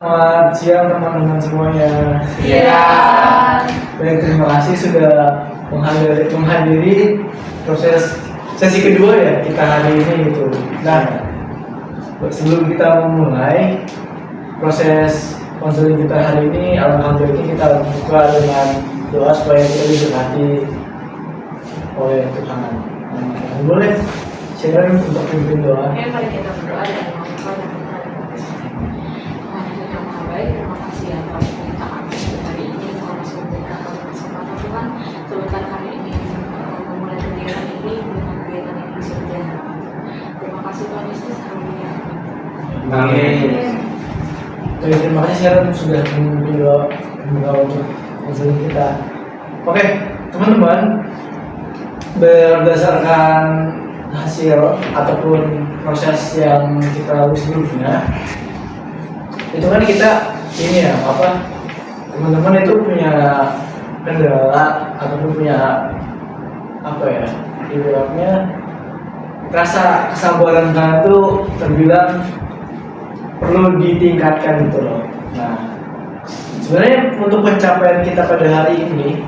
Selamat siang teman-teman semuanya. Iya. Baik, terima kasih sudah menghadiri proses sesi kedua ya kita hari ini itu. Nah, sebelum kita memulai proses konseling kita hari ini, alangkah baiknya kita buka dengan doa supaya kita diberkati oleh Tuhan. Nah, boleh share untuk pimpin doa. Oke, mari kita berdoa dan mengucapkan yang maha baik. Terima kasih atas perintah kami hari ini. Engkau masih memberikan kami kesempatan Tuhan sebentar kali ini memulai kegiatan ini dengan kegiatan yang bisa berjalan. Terima kasih Tuhan Yesus. Haleluya. Amin. Baik, terima kasih Sharon sudah memimpin doa untuk konseling kita. Oke, teman-teman, berdasarkan hasil ataupun proses yang kita lalui sebelumnya, itu kan kita ini ya teman-teman itu punya kendala ataupun punya ibaratnya rasa kesabaran kalian tuh terbilang perlu ditingkatkan gitu loh. Nah, sebenarnya untuk pencapaian kita pada hari ini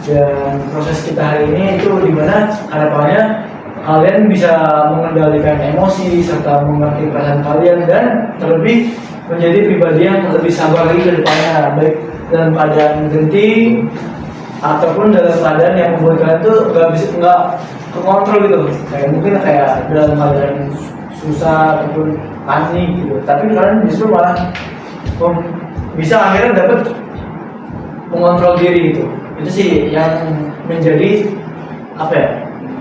dan proses kita hari ini itu dimana harapannya kalian bisa mengendalikan emosi serta mengerti perasaan kalian dan terlebih menjadi pribadi yang lebih sabar lagi ke depannya, baik dalam keadaan genting ataupun dalam keadaan yang membuat kalian tuh nggak kekontrol gitu, mungkin kayak dalam keadaan susah ataupun panik gitu, tapi kalian justru malah bisa akhirnya dapat mengontrol diri gitu. Itu sih yang menjadi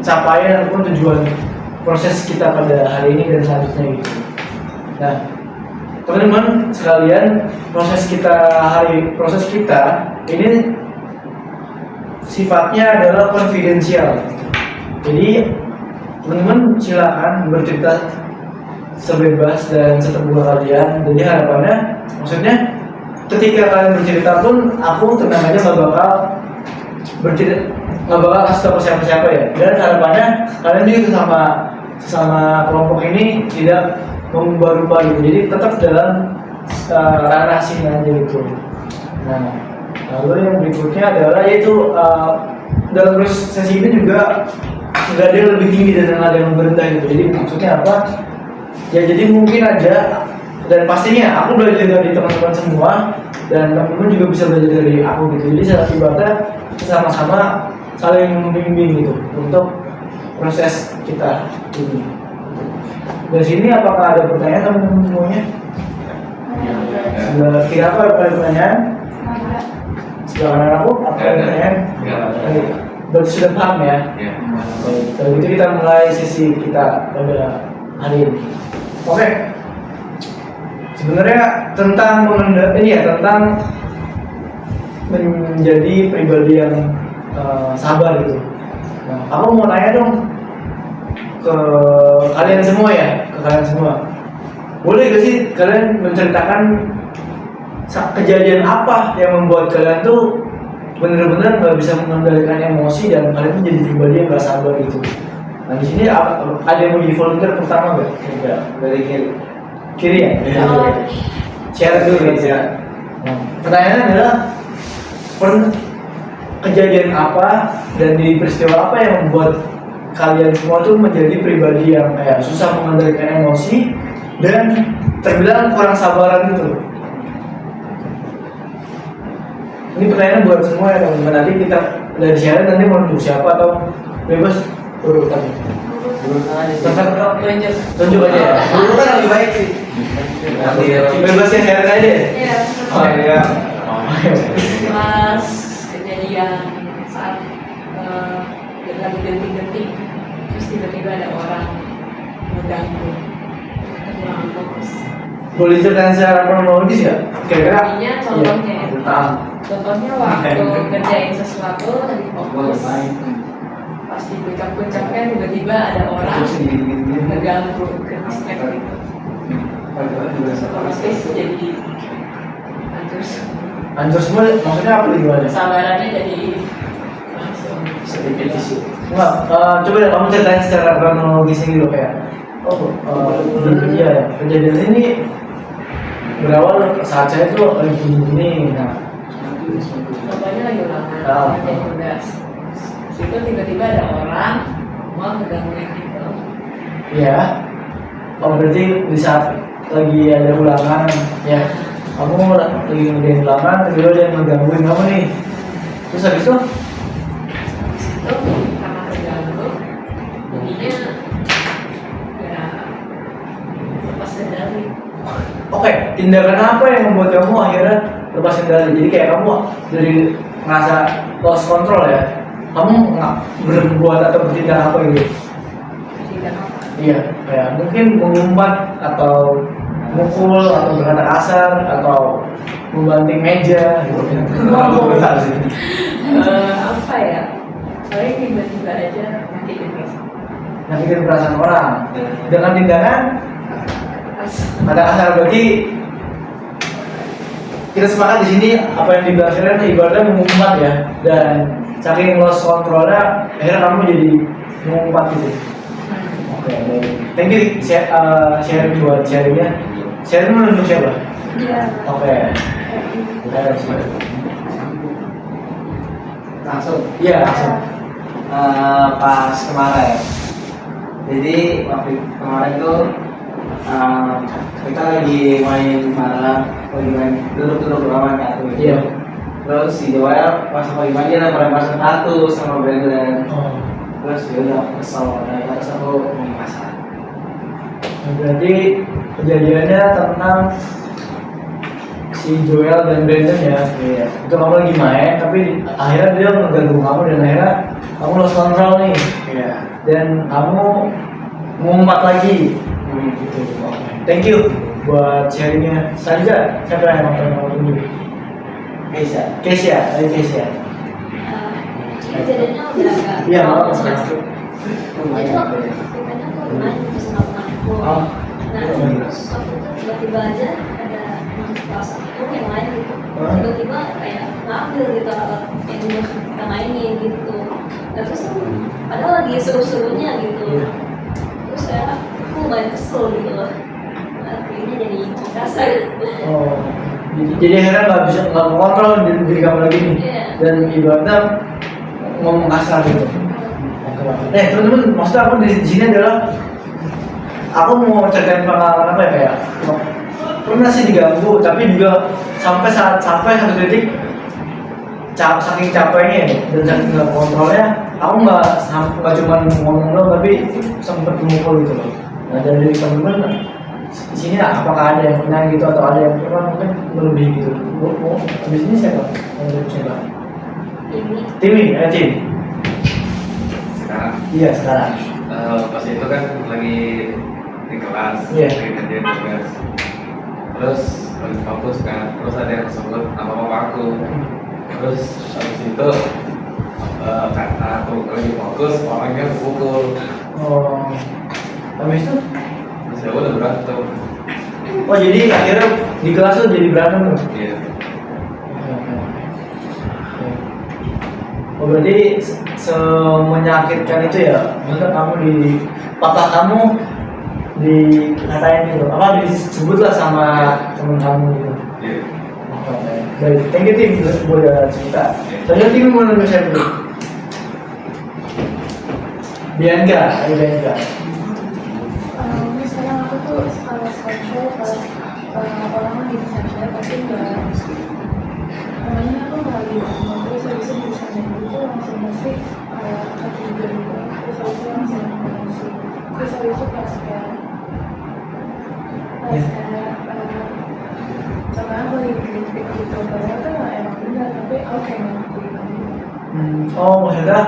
capaian ataupun tujuan proses kita pada hari ini dan selanjutnya gitu. Nah, teman-teman sekalian, proses kita ini sifatnya adalah konfidensial. Jadi teman-teman silakan bercerita sebebas dan seterbuka kalian. Jadi harapannya, maksudnya ketika kalian bercerita pun aku tenang aja nggak bakal kasih tahu siapa-siapa ya. Dan harapannya kalian juga sesama kelompok ini tidak mengubah-ubah gitu. Jadi tetap dalam ranah sini aja gitu. Nah, lalu yang berikutnya adalah yaitu dalam proses sesi ini juga nggak ada yang lebih tinggi dan ada yang berendah gitu. Jadi maksudnya apa? Ya jadi mungkin aja, dan pastinya aku belajar dari teman-teman semua dan teman-teman juga bisa belajar dari aku gitu. Jadi secara ibadah sama-sama saling membimbing gitu untuk proses kita ini. Dari sini apakah ada pertanyaan teman-teman semuanya? Kira-kira apa pertanyaan? Silakan aku. Apa pertanyaan? Berarti sudah paham ya? Baik, kalau gitu kita mulai sesi kita pada hari ini. Oke. Sebenarnya tentang tentang menjadi pribadi yang sabar gitu. Nah, aku mau tanya dong ke kalian semua ya, Boleh gak sih kalian menceritakan kejadian apa yang membuat kalian tuh benar-benar nggak bisa mengendalikan emosi dan kalian menjadi pribadi yang nggak sabar gitu? Nah, di sini ada yang mau jadi volunteer pertama nggak? Dari kiri ya? Share dulu ya. Nah, pertanyaannya adalah kejadian apa dan di peristiwa apa yang membuat kalian semua tuh menjadi pribadi yang kayak susah mengendalikan emosi dan terbilang kurang sabaran gitu. Ini pertanyaan buat semua ya teman-teman. Nanti kita dari share nanti mau nunjuk siapa atau bebas urutan. Tunjuk aja ya. Urutan lebih baik sih. Bebas ya share aja. Iya. Oh iya. Pas kejadian saat lagi genting-genting, terus tiba-tiba ada orang mengganggu, kurang fokus. Boleh ceritain secara kronologis ya? Kira-kira? Contohnya waktu kerjain sesuatu lagi fokus, pas di puncak-puncaknya tiba-tiba ada orang mengganggu, ke distract gitu. Otomatis jadi hancur semua. Maksudnya apa gimana? Sabarannya jadi langsung sedikit isu. Enggak, coba deh kamu ceritain secara kronologisnya gitu kayak kejadian ini berawal saat saya tuh lagi gini, nah Contohnya lagi ulangan, Ah. ngerjain tugas. Situ tiba-tiba ada orang mau ngegangguin gitu. ya, oh berarti di saat lagi ada ulangan, ya, kamu lagi ngerjain ulangan, tiba-tiba dia ngegangguin kamu nih, terus habis itu, Itu karena terganggu, jadinya ya lepas kendali. oke, tindakan apa yang membuat kamu akhirnya lepas kendali? Jadi kayak kamu dari merasa lost control ya, kamu nggak berbuat atau bertindak apa gitu? Tidak apa. Iya, kayak mungkin mengumpat atau mukul atau berkata kasar atau membanting meja gitu. Kamu benar sih. Apa ya? Paling tiba-tiba aja nyakitin perasaan. Nyakitin perasaan orang dengan tindakan kata kasar. Berarti kita sepakat di sini apa yang dijelaskan ibaratnya mengumpat ya, dan saking lost controlnya akhirnya kamu jadi mengumpat gitu. Oke, baik. Thank you sharing buat sharingnya. Sharing menunjuk siapa? Iya. Oke. Langsung. Iya, langsung. Pas kemarin, jadi waktu kemarin tuh kita lagi main bareng, lagi main duduk-duduk lama kan tuh. Iya. Terus si Joel pas lagi main dia lempar sepatu sama Brandon. Oh. Terus dia udah kesel, terus aku mau masak. Nah, berarti kejadiannya tentang si Joel dan Brandon ya. Iya. Itu kamu lagi main, tapi akhirnya dia mengganggu kamu dan akhirnya kamu lost control nih. Iya. Dan kamu mengumpat lagi. Gitu. Oke. Thank you buat sharingnya. Saja, siapa yang nonton kamu dulu? Bisa. Kesia, ayo Kesia. Ini jadinya udah agak Iya, lama maaf. sih. Jadi waktu itu ceritanya aku main gitu sama temanku. Oh. Nah, waktu itu tiba-tiba aja ada kelas aku yang lain gitu. Hah? Tiba-tiba kayak ngambil gitu alat yang udah kita mainin gitu. Nah, terus tuh padahal lagi seru-serunya gitu. Iya. Terus kayak aku lumayan kesel gitu loh. Nah, akhirnya jadi kasar. Oh, jadi akhirnya nggak mengontrol diri kamu lagi nih, Iya. dan ibaratnya ngomong kasar gitu. Teman-teman, maksudnya aku di sini adalah aku mau ceritain pengalaman apa ya, kayak pernah sih diganggu, tapi juga sampai satu titik saking capeknya ya, dan saking nggak kontrolnya, aku nggak cuma ngomong doang, tapi sempet memukul gitu loh. Nah, dari teman-teman di sini apakah ada yang pernah gitu atau ada yang pernah mungkin melebihi gitu? Di sini siapa? Siapa? Ini Timmy, Tim. Sekarang Iya sekarang. pas itu kan lagi di kelas, Iya. lagi kerjain tugas, terus lagi fokus kan, terus ada yang sebut nama papa aku, terus habis itu karena aku lagi fokus, orangnya pukul, Oh, habis itu? terus ya udah berantem. Oh jadi akhirnya di kelas tuh jadi berantem tuh? Iya. Oh berarti semenyakitkan itu ya? Maksudnya kamu papa kamu dikatain gitu, apa disebut lah sama temen kamu gitu? Iya. Oke. Baik, thank you Tim udah cerita. Tanya Tim mau nanya saya dulu. Bianca, ayo Bianca. Misalnya aku tuh skala social pas orang lagi di sana tapi nggak namanya aku nggak lihat terus habis itu di sana itu langsung masih kaki juga gitu terus habis itu langsung emosi terus habis itu pas kayak karena aku lagi kritik gitu padahal tuh emang benar tapi aku kayak ngelakuin Oh maksudnya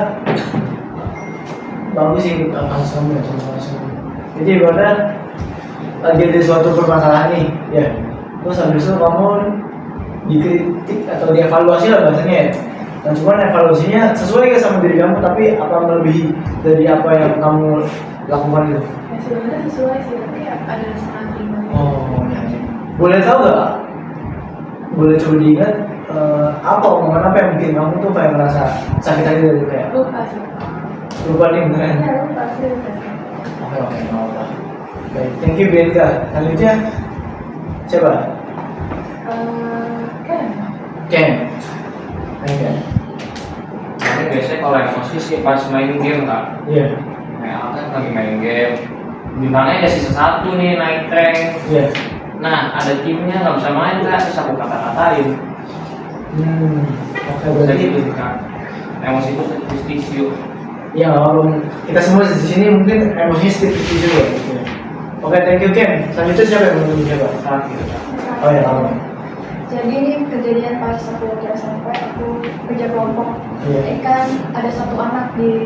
bagus sih kasus kamu ya, sama kasus kamu. Jadi ibaratnya lagi ada suatu permasalahan nih, ya. Terus habis itu kamu dikritik atau dievaluasi lah bahasanya ya. Dan cuman evaluasinya sesuai gak sama diri kamu, tapi apa melebihi dari apa yang kamu lakukan itu? ya sebenarnya sesuai sih tapi ya ada setengah tinggal Oh, ya. Boleh tahu gak? Boleh coba diingat apa omongan apa yang bikin kamu tuh kayak merasa sakit hati dari kayak lupa sih lupa nih beneran. ya lupa sih Oke, mau apa? Baik, thank you Bianca. Selanjutnya siapa? Ken. Oke. Tapi biasanya kalau emosi sih pas main game kak. Iya. Kayak aku kan lagi main game. Bintangnya ada sisa 1 nih naik rank. Iya. Nah ada timnya nggak bisa main kak, terus aku kata-katain. Oke, Jadi berarti gitu kak. Emosi itu justisiu. ya walaupun kita semua di sini mungkin emosinya sedikit juga. Gitu. Oke, thank you Ken. Selanjutnya siapa yang mau siapa? Saat gitu kak. Oh ya, kamu. Jadi ini kejadian pas aku lagi SMP, aku kerja kelompok. Iya. Kan ada satu anak di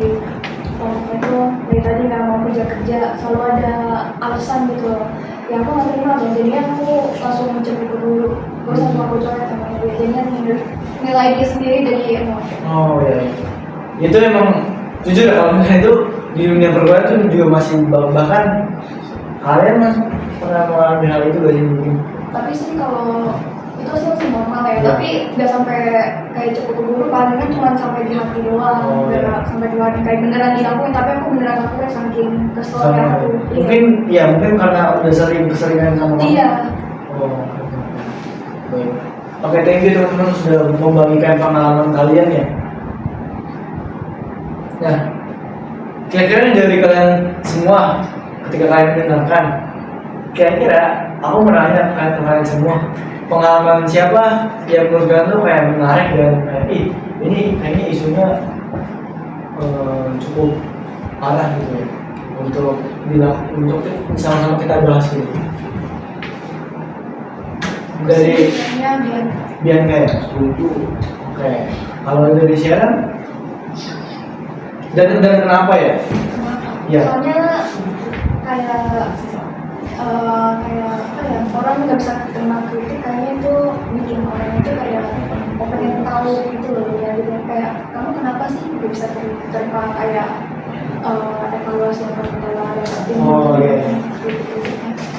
kelompok itu dari tadi nggak mau kerja, selalu ada alasan gitu. Ya aku nggak terima dong, jadinya aku langsung mencoba dulu. Gue sama aku coret sama dia, jadinya nilai dia sendiri jadi emosi. Oh ya. Itu emang jujur ya, kalau misalnya itu di dunia perkuliahan itu juga masih bahkan kalian mas pernah mengalami hal itu gak sih mungkin? Tapi sih kalau itu sih masih normal ya, Ya. tapi nggak sampai kayak cukup dulu, paling kan cuma sampai di hati doang, Oh, nggak iya. sampai di luar kayak beneran dilakuin, tapi aku beneran lakuin saking kesel Sama, ya aku. mungkin ya mungkin karena udah sering keseringan sama kamu. Iya. Oh, oke. Baik. Oke, thank you teman-teman sudah membagikan pengalaman kalian ya. Nah, kira-kira dari kalian semua ketika kalian mendengarkan, kira-kira aku menanya ke kalian semua, pengalaman siapa yang menurut kalian tuh kayak menarik dan kayak, ini kayaknya isunya cukup parah gitu ya untuk sama-sama kita bahas gitu. Dari Sebenarnya Bianca ya, setuju. Oke, kalau dari Sharon dan kenapa ya? Ya. soalnya kayak apa ya, orang nggak bisa terima kritik, kayaknya itu bikin orang itu kayak pengen tahu gitu loh ya, gitu kayak kamu kenapa sih nggak bisa terima kayak evaluasi yang kita dapetin. Oh, iya. Gitu.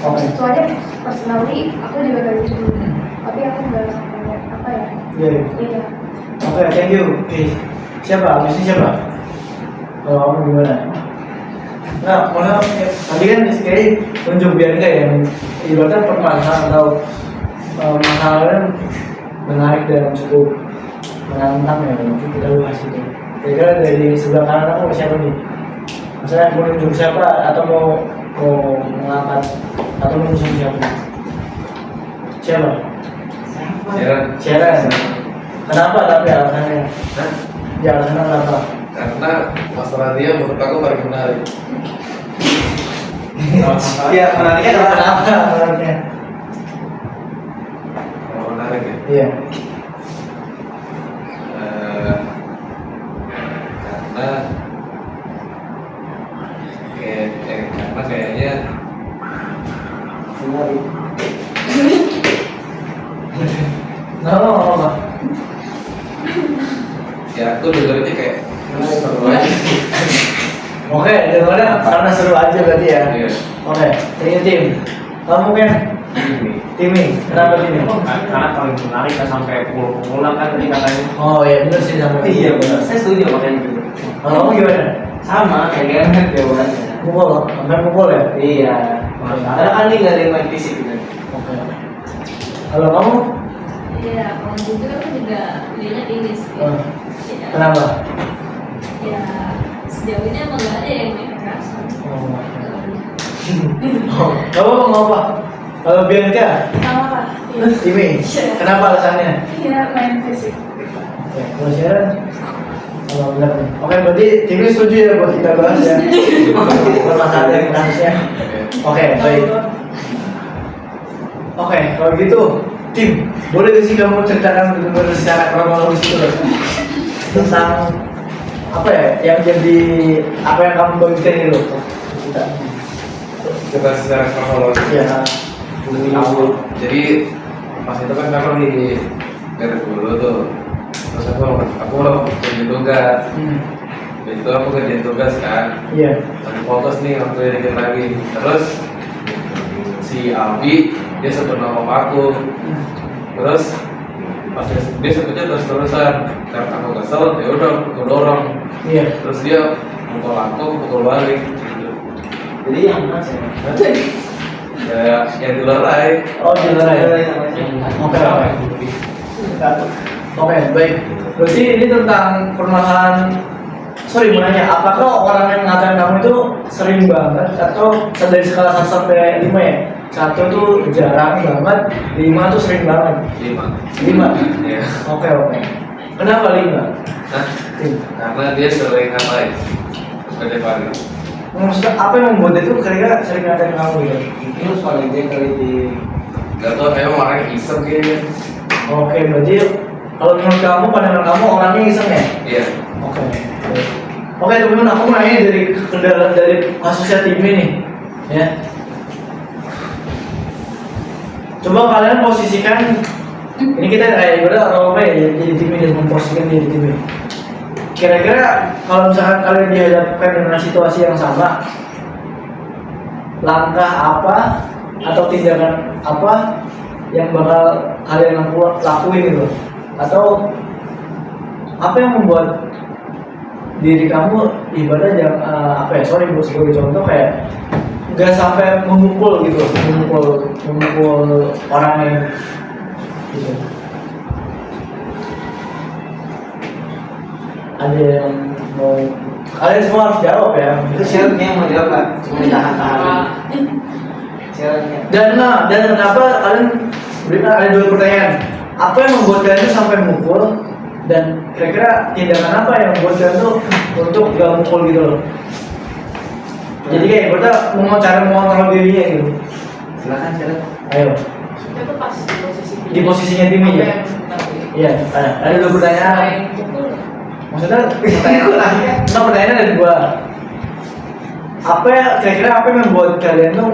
Oke. Soalnya personally aku juga kayak gitu, tapi aku nggak sampai apa ya. Iya. Iya. Oke, thank you. Oke, siapa? Abisnya siapa? Kalau kamu gimana? Nah, malah tadi kan kayak tunjuk Bianca yang ibaratnya permasalahan atau masalah menarik dan cukup menantang ya untuk kita bahas itu. Kira-kira dari sebelah kanan aku siapa nih? Misalnya mau nunjuk siapa atau mau mengangkat atau mengusung siapa? Siapa? Sharon. Kenapa tapi alasannya? Hah? Ya alasannya kenapa? Karena masalah dia menurut aku paling menarik. Iya menariknya adalah Kenapa menariknya? Kalau menarik ya. Iya. Karena karena kayaknya menarik. Kenapa? ya aku dengarnya kayak seru aja. Oke, dengarnya karena seru aja berarti ya. Iya. Oke, thank you tim. Kamu kan Timmy, kenapa Timmy? Karena paling menarik kan sampai pukul-pukulan kan tadi katanya. Oh iya benar sih sampai. Iya benar, saya setuju makanya gitu. Kalau kamu gimana? Sama kayak kan jawabannya. Pukul, sampai pukul ya? Iya. Karena kan ini nggak ada yang main fisik gitu. Oke. Kalau kamu? Iya, kalau jujur aku juga idenya ini sih. Oh, Ya, kenapa? ya sejauh ini emang nggak ada yang main kekerasan. Oh, kamu mau apa? Kalau Bianca, Sama Pak. Timmy, kenapa alasannya? Iya, main fisik. Oke, kalau Sharon? Oh, benar. Oke, berarti Timmy setuju ya buat kita bahas ya. Permasalahan dari kasusnya. Oke, baik. Oke, kalau gitu, Tim, boleh gak sih kamu ceritakan benar-benar secara kronologis itu loh, tentang apa ya, yang jadi apa yang kamu bagikan ini loh kita. Kita secara kronologis. Ya, Lebih awal. Jadi pas itu kan aku di dari dulu tuh. Terus aku kerja tugas. Itu aku kerja tugas kan. iya, Lagi fokus nih waktu dikit lagi. Terus si Abi dia sebut nama aku. Terus pas dia sebutnya terus-terusan. Karena aku kesel, ya udah aku dorong. iya. Terus dia pukul aku, pukul balik. Gitu. Jadi yang mana sih? Ya, yang dilerai. Oh, di luar ya. Oke, oke. Oke, baik. Berarti ini tentang permasalahan. Sorry, mau nanya, apakah orang yang mengatakan kamu itu sering banget atau dari skala 1 sampai 5 ya? 1 tuh jarang banget, 5 tuh sering banget. 5. Iya. Oke. Kenapa 5? Hah? Karena dia sering ngapain? Setiap hari. Maksudnya apa yang membuat dia tuh kira-kira sering ngatain kamu gitu? Terus paling dia kali di Gak tau, emang orangnya iseng kayaknya. Oke, berarti kalau menurut kamu, pandangan kamu orangnya iseng ya? Iya. Oke. Oke teman-teman, aku nanya dari kendala dari kasusnya Timmy nih, ya. Coba kalian posisikan, ini kita kayak ibarat role play ya, jadi Timmy dan memposisikan jadi Timmy. Kira-kira kalau misalkan kalian dihadapkan dengan situasi yang sama, langkah apa atau tindakan apa yang bakal kalian lakuin gitu, atau apa yang membuat diri kamu ibadah yang apa ya, sorry bos, sebagai contoh kayak nggak sampai memukul gitu, memukul orang yang gitu. Ada yang mau, kalian semua harus jawab ya. itu syaratnya yang mau jawab Pak. Cuma ditahan-tahan. Syaratnya. Dan kenapa kalian berikan ada 2 pertanyaan, apa yang membuat kalian itu sampai mukul, dan kira-kira tindakan apa yang membuat kalian tuh untuk gak mukul gitu loh. Jadi kayak kita mau cara mengontrol dirinya gitu. Silakan syarat. Ayo, Itu pas di posisinya Timmy ya. Iya, ada 2 pertanyaan. Maksudnya pertanyaannya ada 2. Apa ya, kira-kira apa yang membuat kalian tuh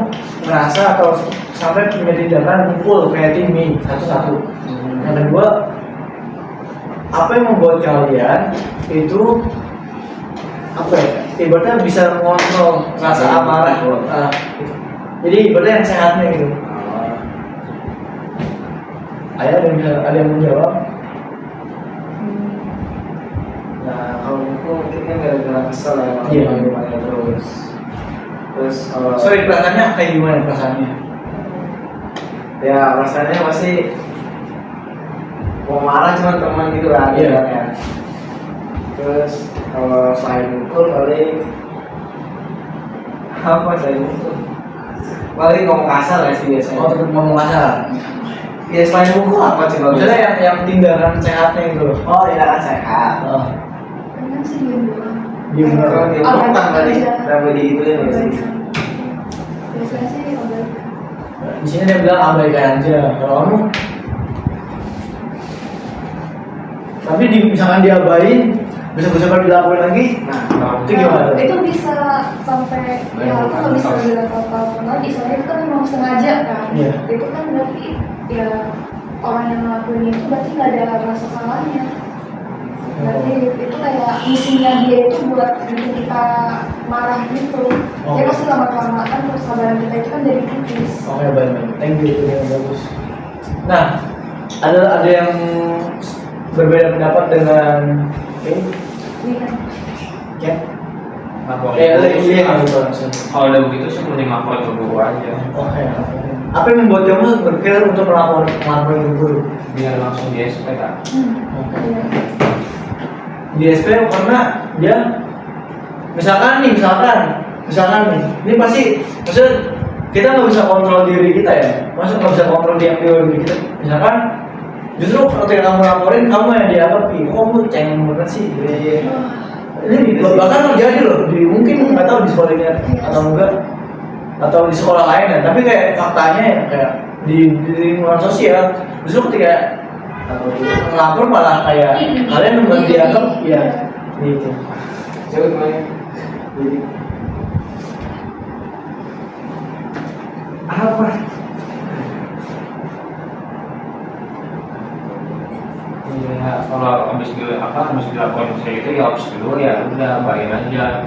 merasa atau sampai punya tindakan mukul kayak Timmy satu-satu? Yang kedua, apa yang membuat kalian itu apa ya, ibaratnya bisa mengontrol rasa amarah gitu. Jadi ibaratnya yang sehatnya gitu. Ada yang menjawab? Nah, kalau itu mungkin kan gara-gara kesel ya, Iya. gimana terus kalau Sorry, perasaannya kayak gimana perasaannya? ya rasanya masih mau marah cuma teman gitu lah, Iya. ya. Terus kalau selain mukul paling apa selain mukul paling ngomong kasar ya sih biasanya. Oh, tetap ngomong kasar. Ya selain mukul apa coba? Maksudnya yang tindakan sehatnya itu loh. Oh tindakan sehat. Oh, Kadang sih diem doang. diem Kalau doang. dia Abaikan bukan tadi aja. kenapa digituin ya sih? Biasanya sih abaikan. Di sini dia bilang abaikan aja. Kalau kamu, tapi misalkan diabain, besok-besok dilakuin lagi, nah itu gimana? Itu bisa sampai ya aku nggak bisa bilang apa-apa lagi, soalnya itu kan memang sengaja kan. Iya. Itu kan berarti ya orang yang ngelakuin itu berarti nggak ada rasa salahnya. Berarti itu kayak misinya dia itu buat bikin kita marah gitu. Oh. Dia pasti lama-lama kan kesabaran kita itu kan jadi tipis. Oke, baik. Thank you, itu yang bagus. Nah, ada yang berbeda pendapat dengan Iya kan? ya? Lapor Lagi itu, yang gitu langsung. kalau udah begitu sih mending lapor ke guru aja. Oke. Apa yang membuat kamu berpikir untuk melaporkan ke guru? Biar langsung di SP kan. Oke. Iya. Di SP karena dia misalkan nih, ini pasti maksudnya kita nggak bisa kontrol diri kita ya, maksudnya nggak bisa kontrol diri kita. Misalkan justru ketika kamu laporin, kamu yang dianggap, ih kok kamu cengeng banget sih. Ini bahkan terjadi loh, mungkin nggak tahu di sekolah ini atau enggak, atau di sekolah lain ya, tapi kayak faktanya ya kayak di lingkungan sosial justru ketika ngelapor malah kayak kalian dianggap ya gitu. Coba gimana? Jadi apa? Iya, kalau habis dilakukan kayak gitu ya opsi kedua ya udah bayin aja.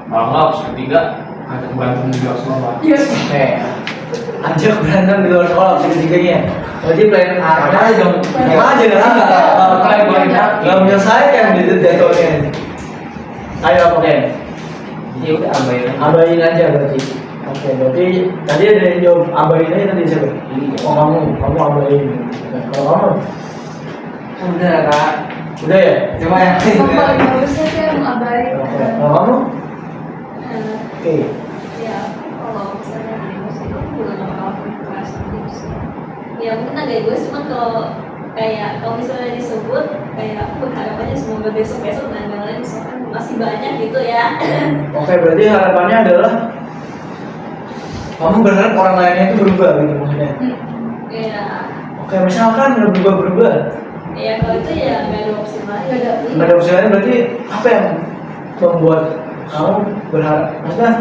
Kalau nggak opsi ketiga ada berantem di luar sekolah. Yes. Ajak berantem di luar sekolah opsi ketiganya. Berarti plan A aja dong. Aja lah. Nggak menyelesaikan gitu jatuhnya. Ayo apa Ken? Ya udah abain aja. Abain aja berarti. Oke, berarti tadi ada yang jawab abain aja tadi siapa? Iya. Oh kamu abain. Nah, kalau kamu Udah kak. Udah ya? Cuma yang Yang paling bagusnya sih yang abai. Oke. Kalau kamu? Eh, Oke. ya kalau misalnya di musik itu juga nggak bakal keras gitu sih. Ya mungkin agak egois, cuman kalau misalnya disebut kayak aku berharap aja semoga besok dan yang lain misalkan masih banyak gitu ya. Oke, berarti harapannya adalah kamu berharap orang lainnya itu berubah gitu maksudnya. Ya, Oke, misalkan nggak berubah-berubah, ya kalau itu ya nggak ada opsi lain. nggak ada opsi lain, berarti apa yang membuat kamu berharap? Maksudnya,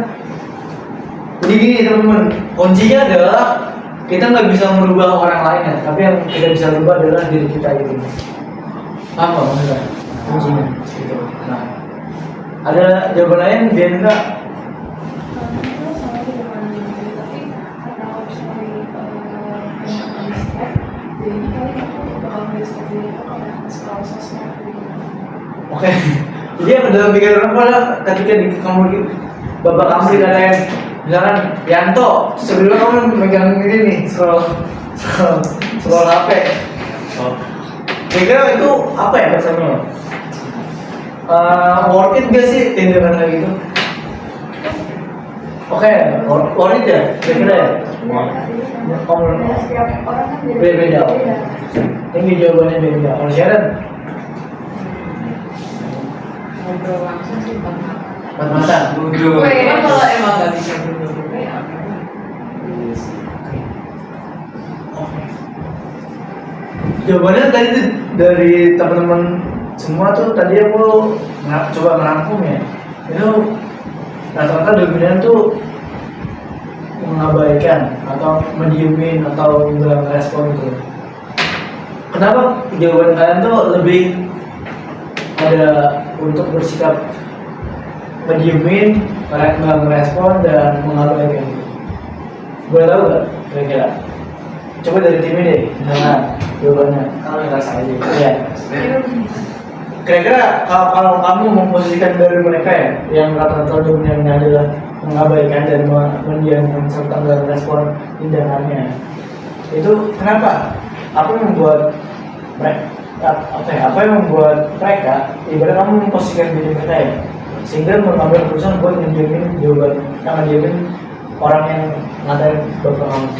jadi gini teman-teman, kuncinya adalah kita nggak bisa merubah orang lain ya, tapi yang kita bisa rubah adalah diri kita gitu. Paham nggak maksudnya? Kuncinya gitu. Nah, ada jawaban lain biar enggak? Itu sama aja dengan diri, tapi karena aku harus cari banyak distract, jadinya paling aku bakal nge-distract diri aku karena scroll sosmed gitu. Oke, jadi yang dalam pikiran orang adalah ketika kamu bapak kamu dikatain, misalkan Yanto, sebelum kamu megang ini nih, scroll HP. Oh, Kira-kira itu apa ya rasanya? Worth it gak sih tindakan kayak gitu? Oke, worth it ya, kira-kira ya? Ya, setiap orang kan Beda. Ini jawabannya beda. Kalau Sharon, Ngobrol langsung sih Bang. empat mata. duduk. Cuma kalau emang nggak bisa berdua ya Jawabannya tadi tuh dari teman-teman semua tuh tadi aku coba merangkum ya. Itu rata-rata dominan tuh mengabaikan atau mendiemin atau nggak respon gitu. Kenapa jawaban kalian tuh lebih ada untuk bersikap mendiemin, nggak merespon dan mengabaikan gitu? Boleh tahu nggak kira-kira? Coba dari tim ini deh, misalnya jawabannya. Kalau nggak salah aja. Iya. Kira-kira kalau kamu memposisikan dari mereka ya, yang rata-rata dominannya adalah mengabaikan dan mendiamkan serta nggak respon tindakannya, itu kenapa? Apa yang membuat mereka? Apa yang membuat mereka? Ibarat kamu memposisikan diri mereka ya, sehingga mengambil keputusan buat mendiamin jawaban, mendiamin orang yang ngatain bapak kamu.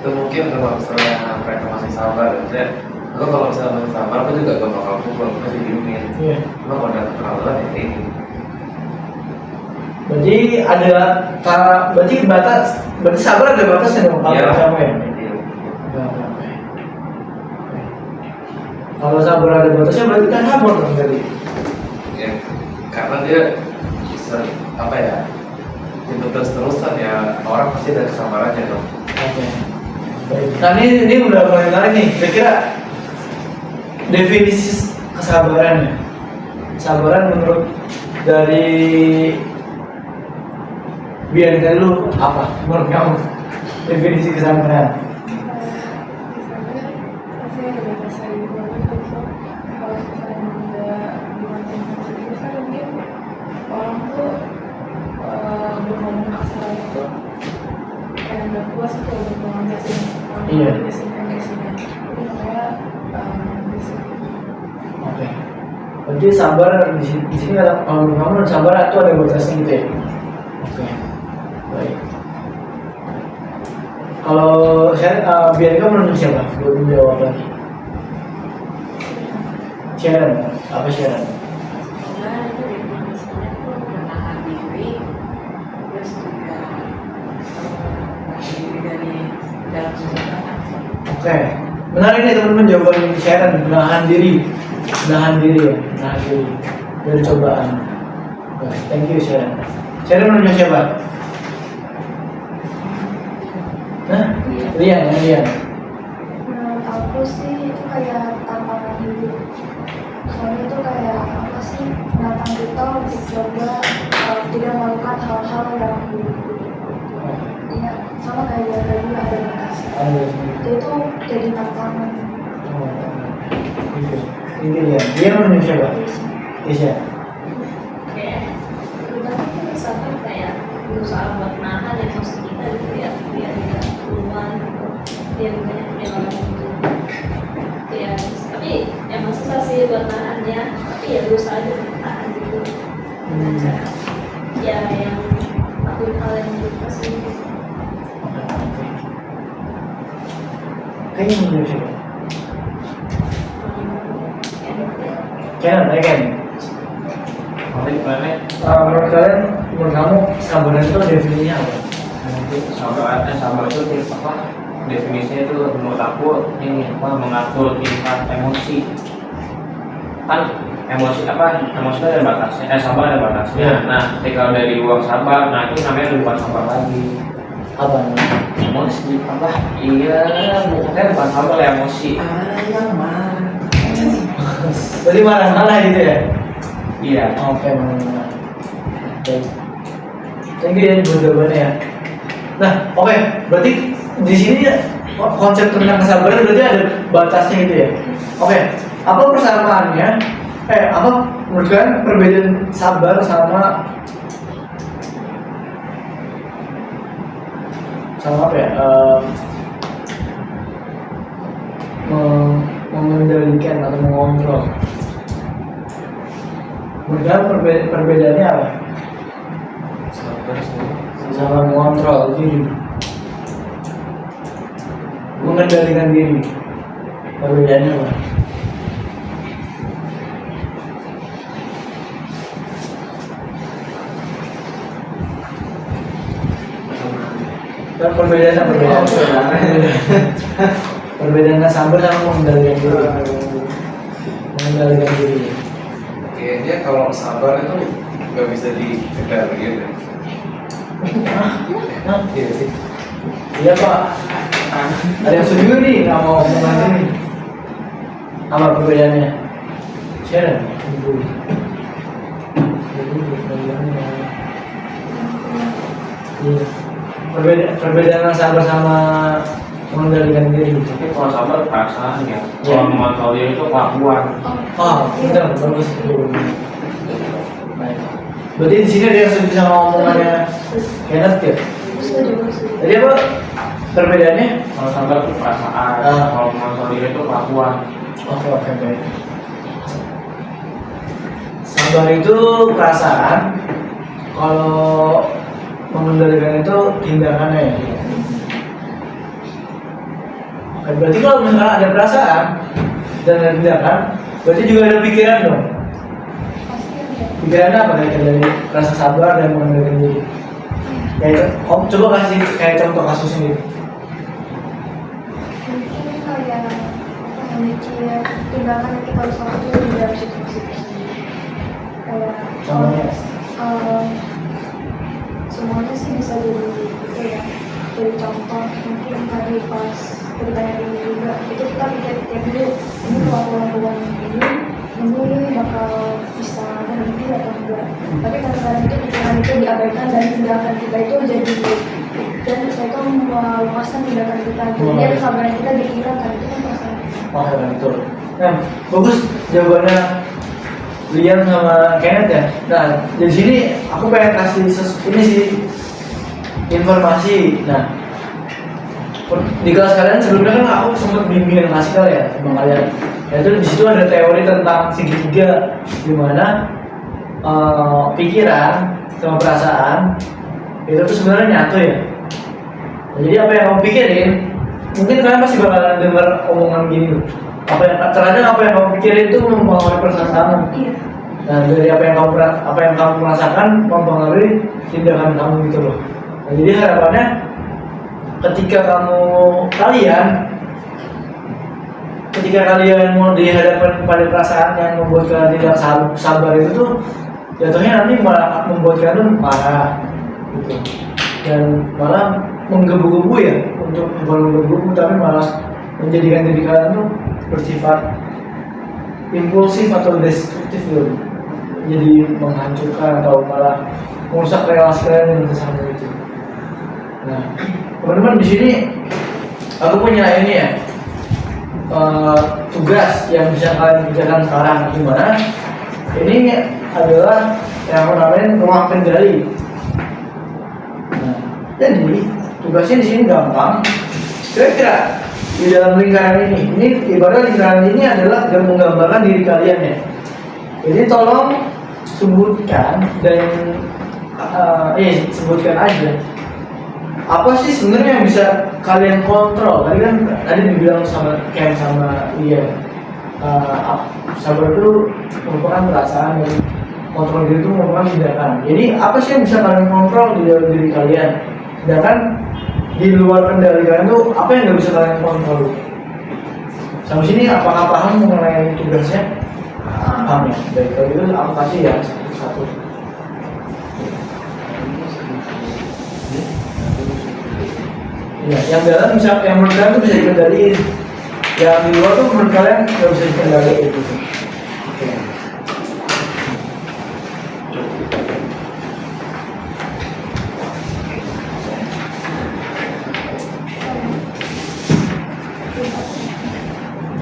itu mungkin kalau misalnya mereka masih sabar ya. Aku kalau misalnya masih sabar, aku juga gak bakal pukul, aku masih diemin. Iya. Cuma kalau udah keterlaluan ya kayak gitu. Berarti berarti sabar ada batasnya dong kalau Iya. kamu ya. Iya. Kalau sabar ada batasnya berarti kan sabar dong tadi. Ya, karena dia bisa apa ya? Itu terus-terusan ya, orang pasti ada kesabarannya dong. Oke. Baik. Nah ini udah mulai menarik nih. Kira-kira definisi kesabaran ya. Kesabaran menurut dari biar dulu apa menurut kamu definisi kesabaran? Pasti ada batasnya gitu. Kalau misalnya udah dimancing sedikit kan mungkin orang tuh berngomong asal itu kayak nggak puas itu untuk mengajasin orang Iya. emosinya. Jadi makanya Oke. Berarti sabar di sini kata kalau menurut kamu sabar itu ada batasnya gitu ya. Oke. Baik. Kalau saya biar kamu menurut siapa? Belum jawab lagi. Sharon, apa Sharon? Sabar itu definisinya tuh menahan diri, terus juga menahan diri dari dalam sesuatu sih. Oke, menarik nih teman-teman jawaban Sharon, menahan diri ya, menahan diri dari cobaan. Oke, thank you Sharon. Sharon menurut siapa? Hah? Lian. menurut aku sih itu kayak tantangan hidup. Soalnya itu kayak apa sih menantang kita untuk coba tidak melakukan hal-hal yang ya sama kayak tadi ada batasnya. Itu jadi tantangan. Ini dia menurut siapa? Kisha. Kayak kita tuh misalkan kayak berusaha buat nahan emosi kita gitu ya, biar tidak keluar gitu, biar banyak yang gitu ya. Tapi emang susah susah sih buat nahannya, tapi ya berusaha aja untuk tahan gitu. Dengan cara ya yang lakuin hal yang menurut sih. Kayaknya menurut siapa? Kenan, Ken. Menurut kalian, menurut kamu sabar itu definisinya apa? Sabar itu apa? Definisinya itu menurut aku ini apa, mengatur tingkat emosi. Kan emosi itu ada batasnya, sabar ada batasnya. Nah, ketika udah di luar sabar, nah itu namanya bukan sabar lagi. Apa namanya? Emosi apa? Iya, bukan bukan sabar ya, emosi. Berarti marah-marah gitu ya? Iya. Oke, marah-marah. Oke. Thank you ya buat jawabannya ya. Nah, oke, berarti di sini ya, konsep tentang kesabaran berarti ada batasnya gitu ya. Oke, apa persamaannya? Apa menurut kalian perbedaan sabar sama apa ya? Mengendalikan atau mengontrol. Menurut kalian perbedaannya apa? Sama mengontrol diri, mengendalikan diri, perbedaannya apa? Perbedaannya sabar sama mengendalikan diri. Kayaknya kalau sabar itu nggak bisa dikendalikan. Iya sih. Iya Pak. Ada yang setuju nih nggak mau omongan ini? Apa perbedaannya? Share. Iya. Perbedaan sabar sama mengendalikan diri. Tapi kalau sabar perasaan ya, kalau mengontrol diri itu kelakuan. Benar, bagus. Baik. Berarti di sini ada yang setuju sama omongannya Kenneth ya? Jadi apa perbedaannya? Kalau sabar itu perasaan, kalau mengontrol diri itu kelakuan. Oke, baik. Sabar itu perasaan, kalau mengendalikan itu tindakannya ya. Oke, berarti kalau misalnya ada perasaan dan ada tindakan, berarti juga ada pikiran dong. Pikirannya apa kayak dari rasa sabar dan mengendalikan diri? Kayak coba kasih kayak contoh kasus ini. Mungkin kayak memikir tindakan yang kita harus lakukan itu di dalam situasi tersebut. Kayak Contohnya? Semuanya sih bisa jadi ya, jadi contoh. Mungkin tadi pas ceritanya ini juga itu kita pikir dulu ini kelakuan ini bakal bisa berhenti atau enggak. Tapi kadang-kadang itu pikiran itu diabaikan dan tindakan kita itu jadi dan kita itu melepaskan tindakan kita. Jadi kesabaran kita dihilangkan, itu kan perasaan. Oke, betul. Nah, bagus jawabannya Liam sama Kenneth ya. Nah, di sini aku pengen kasih ini sih informasi. Nah, di kelas kalian sebelumnya kan aku sempat bimbingan klasikal ya sama kalian. Yaitu di situ ada teori tentang segitiga, di mana pikiran sama perasaan itu tuh sebenarnya nyatu ya. Nah, jadi apa yang kamu pikirin, mungkin kalian pasti bakalan dengar omongan gini loh. Terkadang apa yang kamu pikirin itu mempengaruhi perasaan kamu. Nah, dari apa yang kamu merasakan mempengaruhi tindakan kamu gitu loh. Nah, jadi harapannya ketika kalian mau dihadapkan pada perasaan yang membuat kalian tidak sabar itu tuh jatuhnya nanti malah membuat kalian marah gitu, dan malah menggebu-gebu ya, untuk bukan menggebu-gebu tapi malah menjadikan diri kalian tuh bersifat impulsif atau destruktif gitu, jadi menghancurkan atau malah merusak relasi kalian dengan sesama itu. Nah, teman-teman di sini aku punya ini ya, tugas yang bisa kalian kerjakan sekarang, gimana? Ini adalah yang aku namain ruang kendali. Nah, jadi tugasnya di sini gampang. Kira-kira di dalam lingkaran ini ibarat lingkaran ini adalah yang menggambarkan diri kalian ya. Jadi tolong sebutkan dan sebutkan aja apa sih sebenarnya yang bisa kalian kontrol. Tadi dibilang sama Ken sama Ian, sabar itu merupakan perasaan, dan kontrol diri itu merupakan tindakan. Jadi apa sih yang bisa kalian kontrol di dalam diri kalian, sedangkan di luar kendali kalian itu apa yang nggak bisa kalian kontrol. Sampai sini apakah paham mengenai tugasnya? Paham ya? Baik, kalau itu aku kasih ya satu. Ya, yang dalam bisa, yang menurut kalian itu bisa dikendaliin. Yang di luar tuh menurut kalian nggak bisa dikendaliin gitu. Oke.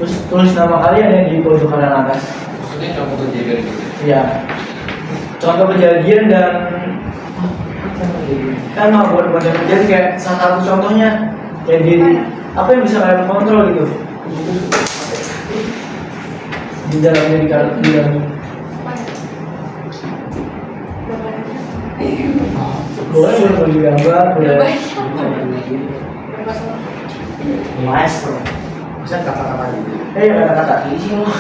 Terus tulis nama kalian ya di pojok kanan atas. Maksudnya contoh kejadian gitu. Iya. Contoh kejadian dan kan mau buat baca kejadian kayak salah satu contohnya kayak diri apa yang bisa kalian kontrol gitu di dalam diri kalian di dalam boleh berbagi gambar boleh maestro bisa kata-kata gitu kata-kata isi loh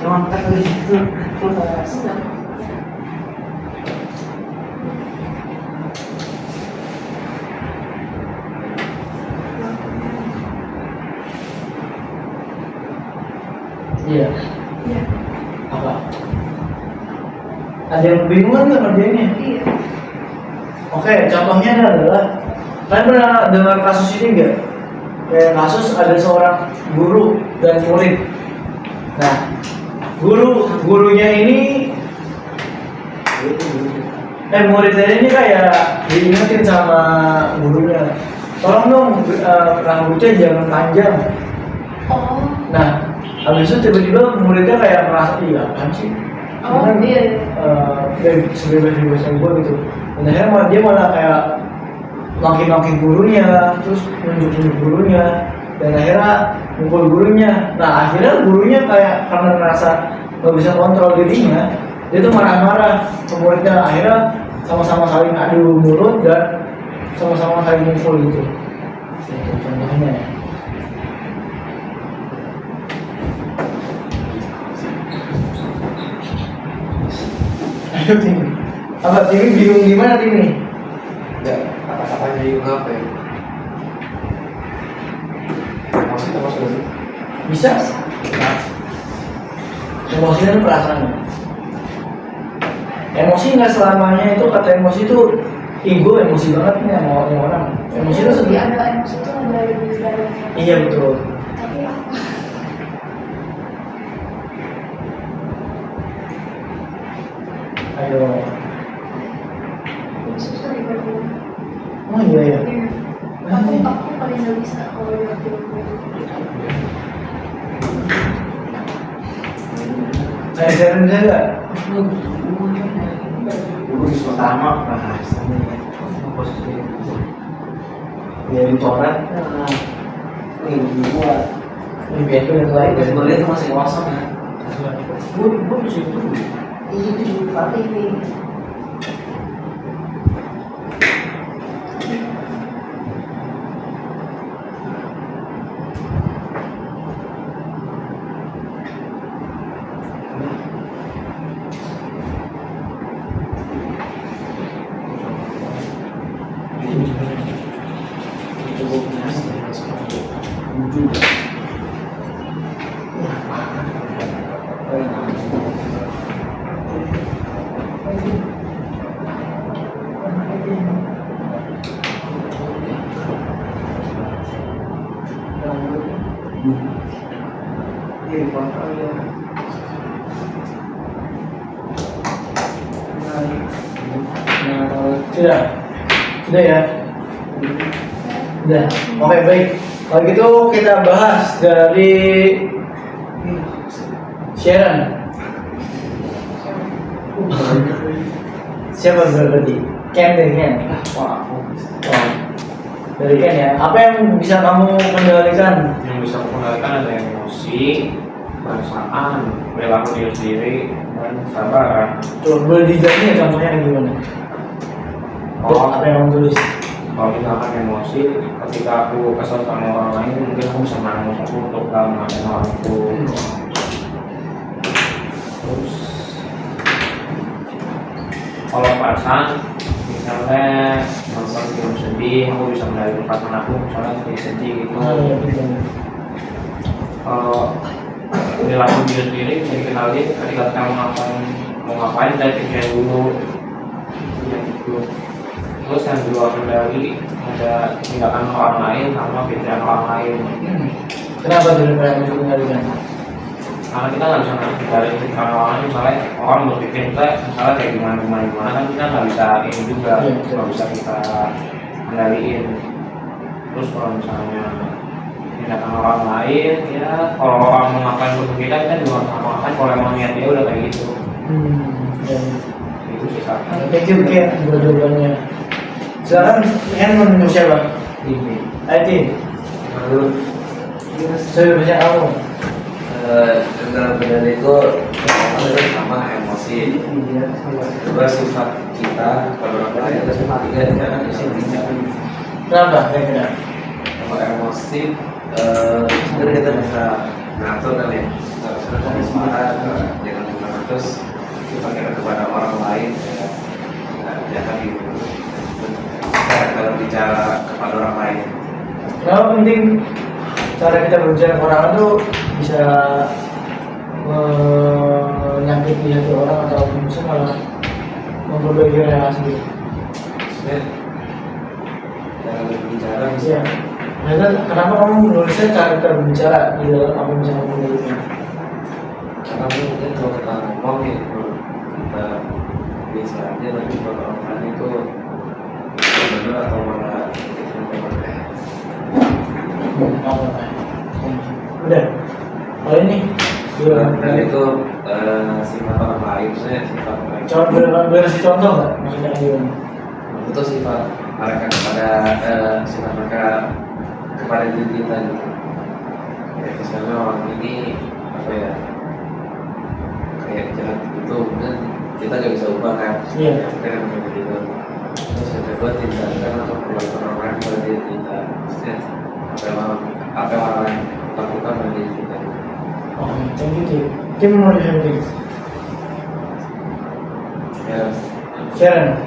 cuman kata gitu iya. Iya. Apa? Ada yang bingung nggak ngerjainnya? Iya. Oke, contohnya adalah kalian pernah dengar kasus ini nggak? Kayak kasus ada seorang guru dan murid. Nah, gurunya ini muridnya ini kayak diingetin sama gurunya, tolong dong rambutnya jangan panjang. Oh. Nah, habis itu tiba-tiba muridnya kayak merasa iya apaan sih? Oh, iya. Sebebas-bebasnya gue gitu. Dan akhirnya dia malah kayak maki-maki gurunya, terus nunjuk-nunjuk gurunya, dan akhirnya mukul gurunya. Nah akhirnya gurunya kayak karena merasa nggak bisa kontrol dirinya, dia tuh marah-marah ke muridnya. Akhirnya sama-sama saling adu mulut dan sama-sama saling mukul gitu. Itu contohnya. Ayo Timi, apa Timi bingung gimana Timi? Ya, kata-katanya itu apa ya? Emosi termasuk gak sih? Bisa? Nah, emosi itu perasaan. Emosi nggak selamanya itu kata emosi itu ego emosi banget nih sama orang. Emosi itu Jadi sebenarnya. ada emosi itu ada lebih dari. Iya betul. Tapi apa? Ayo. Lebih susah dibagi. Oh iya ya. Aku paling nggak bisa kalau dibagi. Saya bisa nggak? Dulu pertama bahasanya posisi Ya dicoret. ini dibuat Lebih itu yang lain. sebenarnya itu masih kosong ya. Gue di situ. Itu juga TV. Sudah, sudah ya. Sudah. Oke baik. Kalau gitu kita bahas dari Sharon. Siapa berarti? Ken deh Ken. Wah. Dari Ken ya, apa yang bisa kamu kendalikan? Yang bisa aku kendalikan ada emosi, perasaan, perilaku diri sendiri, dan sabar. Coba boleh dijelasin ya contohnya gimana? Terus apa yang kamu tulis? Kalau misalkan emosi, ketika aku kesal sama orang lain, mungkin aku bisa menahan emosi aku untuk gak mengatain orang itu. Terus kalau perasaan, misalnya nonton film sedih, aku bisa mengendalikan perasaan aku, misalnya sedih sedih gitu. Iya betul. Kalau perilaku diri sendiri bisa dikenali ketika kita mau ngapain dari pikiran dulu, yang gitu. Terus yang kedua kendali ada tindakan orang lain sama pikiran orang lain. Kenapa jadi kayak mengendalikan? Karena kita nggak bisa mengendalikan pikiran orang lain, misalnya orang berpikir kita misalnya kayak gimana kan kita nggak bisa ini juga, Iya, nggak bisa kita kendaliin. Terus kalau misalnya tindakan orang lain, ya kalau orang mau ngapain untuk kita juga nggak mau ngapain kalau emang niat dia udah kayak gitu. Ya. Itu sih Kak. Thank you Ken buat jawabannya. Sekarang Ken mau minum siapa? Ini. IT. Lalu Saya baca kamu. Dalam kendali itu sama emosi. Kedua sifat kita pada orang lain, dan ketiga cara disiplin. Kenapa? Kira-kira. Kalau emosi, sebenarnya kita bisa ngatur kan ya. Kita bisa marah, jangan gimana terus kita kira kepada orang lain, ya, jangan gitu. Kalau bicara kepada orang lain, Kenapa penting cara kita berbicara ke orang itu bisa menyakiti hati orang atau bisa malah memperbaiki relasi? sebenarnya cara berbicara bisa. Iya. Nah, kenapa kamu menulisnya cara kita berbicara di dalam apa yang bisa kamu tuliskan? Karena mungkin kalau kita ngomong ya, kalau kita biasa aja, tapi kalau orang lain itu benar atau malah Udah. Kalau ini dan itu sifat orang lain, saya sifat mereka. boleh kasih contoh nggak? Maksudnya gimana? Itu sifat mereka kepada sifat mereka kepada diri kita gitu. Ya, misalnya orang ini apa ya, kayak jahat itu, mungkin kita nggak bisa ubah kan? Iya. Mungkin yang kayak gitu. Terus yang kedua tindakan atau perbuatan orang lain pada diri kita. Maksudnya apa yang orang lain lakukan pada diri kita. Oh, thank you Tim. Tim mau disebut Ya, Sharon.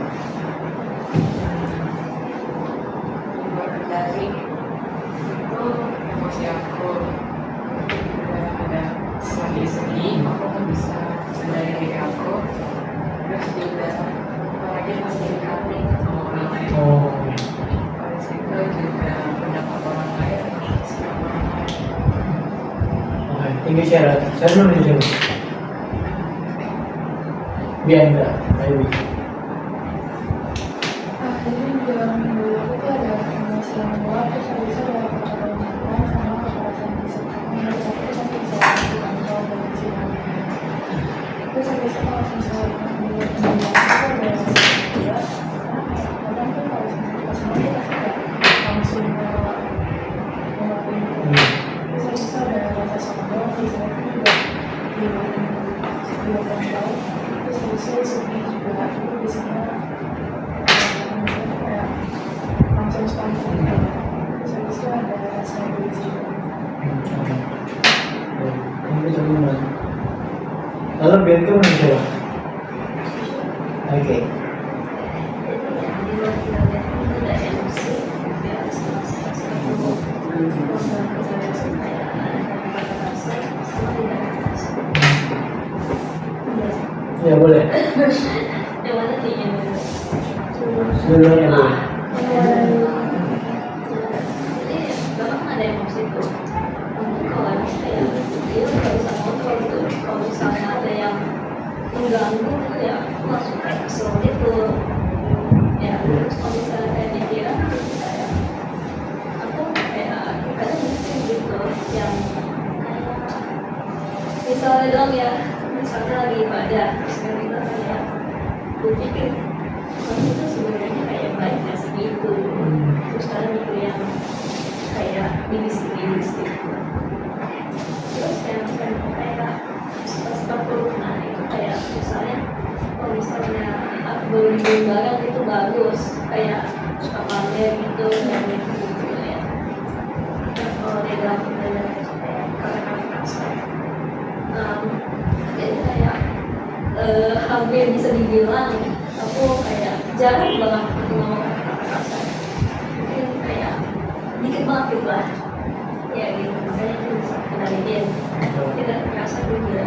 Dari itu emosi aku ada sedih, aku kan bisa dari diri aku. Terus juga apalagi pas didekati sama orang lain. Oh, Terus itu juga pendapat orang lain, sikap orang lain. oke. Thank you Sharon. Sharon mau disebut. Bianca, maybe. Jadi dalam dulu aku tuh ada emosi yang kuat, terus habis itu ada kekerasan lingkungan sama kekerasan fisik. Menurut aku itu pasti bisa dipantau dan disinari. Terus habis itu kalau misalnya menurut pendidikan itu ada sisi kedua, karena kayak kadang tuh kalau misalnya kita sendiri pasti kayak langsung ngelakuin itu. Terus habis itu ada rasa sombong, misalnya itu juga dipantau. Terus habis itu sedih juga, itu biasanya kayak langsung spontan gitu. Terus habis itu ada rasa egois juga. Ini coba. Lalu Bianca mau disebut. Oke. Ya boleh. Yang mana nih yang mana? Dulunya boleh. Jadi memang ada emosi tuh. Mungkin kalau kayak dia nggak bisa kontrol gitu. Kalau misalnya ada yang mengganggu gitu ya, aku langsung kayak kesel gitu. Ya terus kalau misalnya kayak pikiran kayak aku kayak kadang gitu yang kayak misalnya dong ya, misalnya lagi ibadah terus kita kayak berpikir itu sebenarnya kayak baik nggak segitu terus kadang mikir ya kayak di bisik terus yang kayak seperti nah itu kayak misalnya kalau misalnya aku belum beli barang itu bagus kayak pamer gitu dan gitu ya. Nah, kalau di dalam pertanyaan itu kayak kakak saya jadi kayak hampir bisa dibilang aku kayak jarang banget ketemu kakak saya mungkin kayak dikit banget gitu lah ya gitu makanya itu bisa kenalin tidak terasa juga.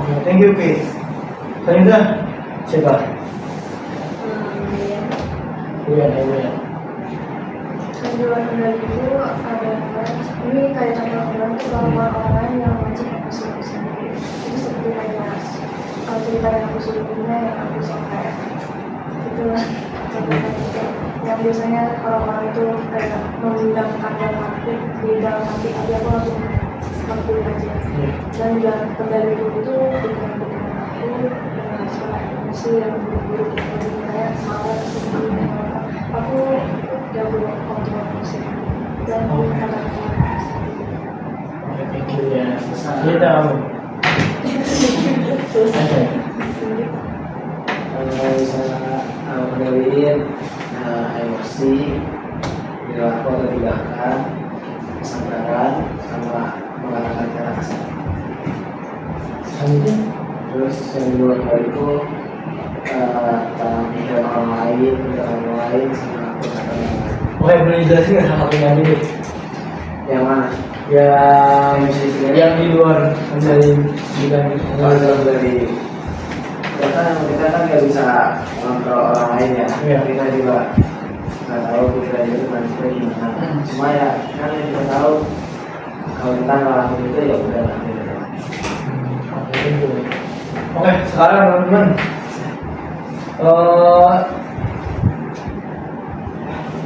Oke, thank you, Pi. Selanjutnya siapa? Ya. Iya. Tujuan dari itu adalah ini kayak contoh kemarin tuh bahwa orang yang wajib aku suruh sendiri itu seperti kayak kalau cerita yang aku sebelumnya yang aku sampai itulah contohnya itu yang biasanya orang-orang itu kayak mengundangkan dalam hati di dalam hati tapi aku langsung lakuin aja dan juga kendali itu pikiran-pikiran aku dengan segala emosi yang buruk-buruk yang kayak marah sedih aku jago kontrol emosi dan kata-kata Oke, thank you ya. Kita kamu. Oke. Kalau misalnya mengendalikan emosi, perilaku atau tindakan, kesabaran, sama mengalahkan kata kasar. Selanjutnya Terus yang kedua hal itu tentang pikiran orang lain, tindakan orang lain, sama perkataan orang lain. oke, boleh jelasin nggak salah satunya aja deh? Yang mana? Yang di luar dari bidang Kalau dari kita kan nggak bisa mengontrol orang lain ya. Iya. Kita juga nggak tahu pikiran itu manusia gimana. Cuma ya kan yang kita tahu kalau kita ngelakuin itu ya udah lah gitu. Oke, thank you. Oke, sekarang teman-teman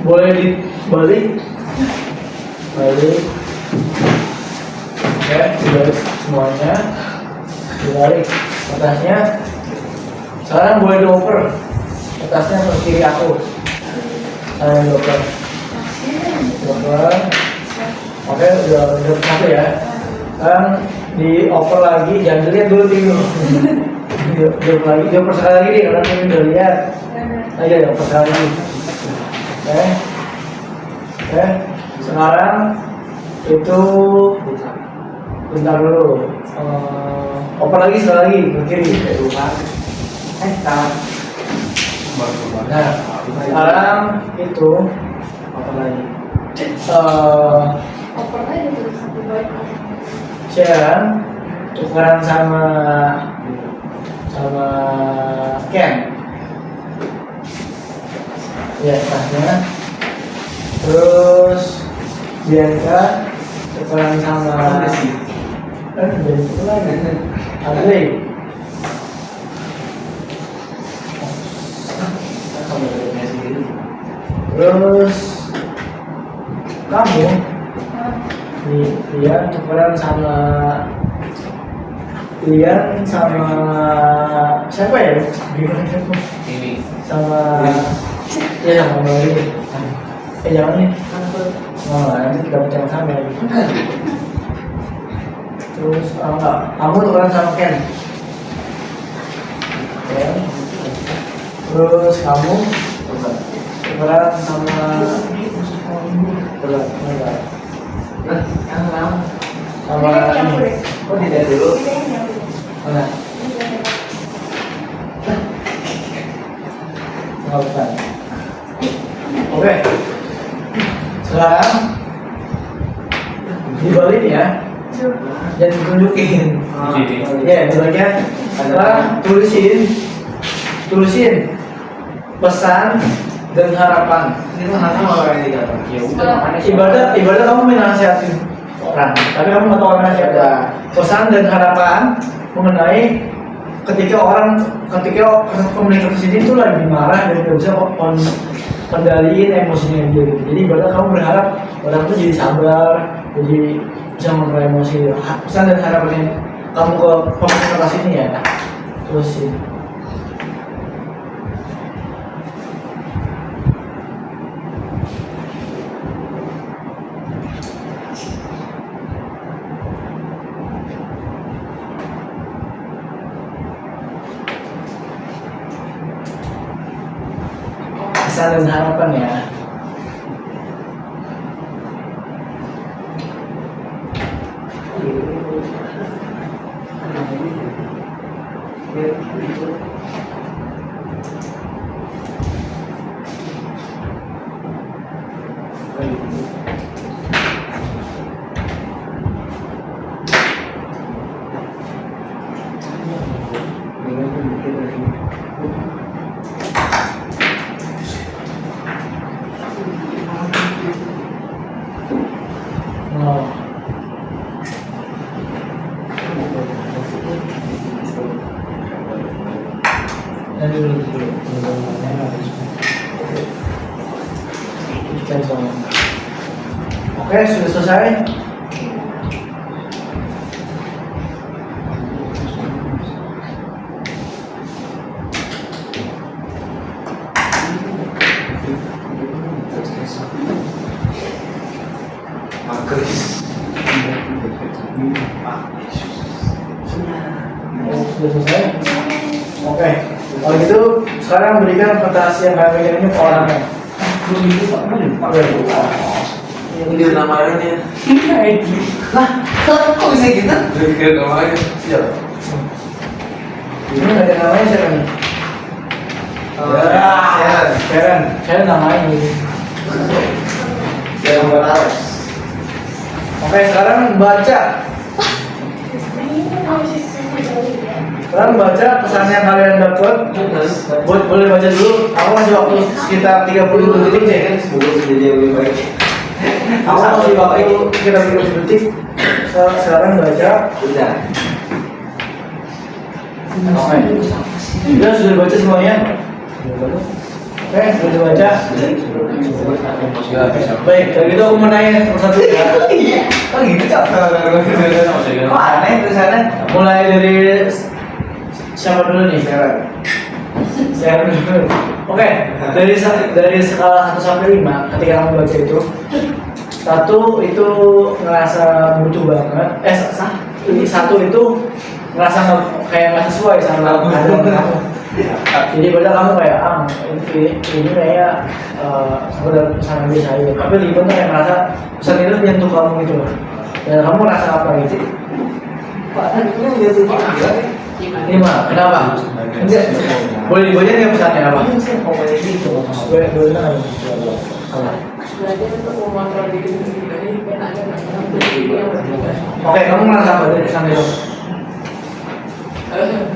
boleh dibalik oke, dibalik semuanya, dibalik atasnya. Sekarang boleh dioper atasnya ke kiri aku. Saya dioper oke, udah satu ya. Sekarang dioper lagi, jangan dilihat dulu tinggal dioper sekali lagi nih, orang ini udah lihat aja dioper sekali lagi. Oke, sekarang itu bentar dulu. Oper lagi sekali lagi ke kiri. Nah, sekarang itu Apa lagi? opernya itu satu baik Sharon tukeran sama Ken. Ya, tasnya. Terus Bianca tukeran sama dari itu lagi Andre. Kamu dari sendiri. Terus kamu dia tukeran sama siapa ya? Gimana siapa? Ini Sama ya sama ini. Jangan nih. Nanti kita bicara sama ya. Terus enggak, kamu tukeran sama Ken. Terus kamu tukeran sama enggak. Nah, yang lama. Sama ini. Kok tidak dulu? Mana? Enggak usah. Oke. Sekarang dibalik ya. Jangan ditunjukin. Ya, dibaliknya. Sekarang tulisin pesan dan harapan. Itu hanya orang yang tidak tahu. ya udah makanya Ibadah kamu menasihatin orang, tapi kamu nggak tahu apa nasihatnya. Pesan dan harapan mengenai ketika pemilik kesini itu lagi marah dan tidak bisa kendaliin emosinya dia gitu. Jadi ibadah kamu berharap orang itu jadi sabar, jadi bisa mengontrol emosi. Pesan dan harapannya kamu ke pemilik ini ya. Terus sih. kesan dan harapan ya. Oh. Oke, sudah selesai. Sudah selesai. Oke, kalau gitu sekarang berikan pertanyaan yang kami ini ke orangnya. Ini namanya. Lah, kok bisa gitu? Ini namanya. Iya. Ini nggak ada namanya siapa nih? Sharon namanya ini. Yang Morales. Oke, sekarang baca. Sekarang baca pesan yang kalian dapat. Boleh baca dulu. Aku masih waktu sekitar 30 detik deh. Semoga jadi yang lebih baik. Aku masih waktu sekitar 30 detik. Sekarang baca. Udah. Oke. Sudah baca semuanya? Oke, sudah dibaca. Baik, kalau gitu aku mau nanya satu ya. Oh gitu kok. Kok aneh tulisannya? Mulai dari siapa dulu nih sekarang? Sharon dulu. Oke, dari skala 1 sampai 5, ketika kamu baca itu, 1 itu ngerasa butuh banget. Ini 1 itu ngerasa kayak nggak sesuai sama keadaan kamu. Jadi padahal kamu kayak ini kayak sekedar pesan biasa aja. Tapi 5 tuh kayak ngerasa pesan itu menyentuh kamu gitu loh. Dan kamu ngerasa apa gitu? Pak, tadi dia tuh juga. 5, kenapa? Enggak. Boleh dibaca nggak pesannya apa? Pokoknya gitu. Boleh nggak? Belajar untuk mengontrol diri sendiri dan ada masalah. Oke, kamu ngerasa apa dari pesan itu?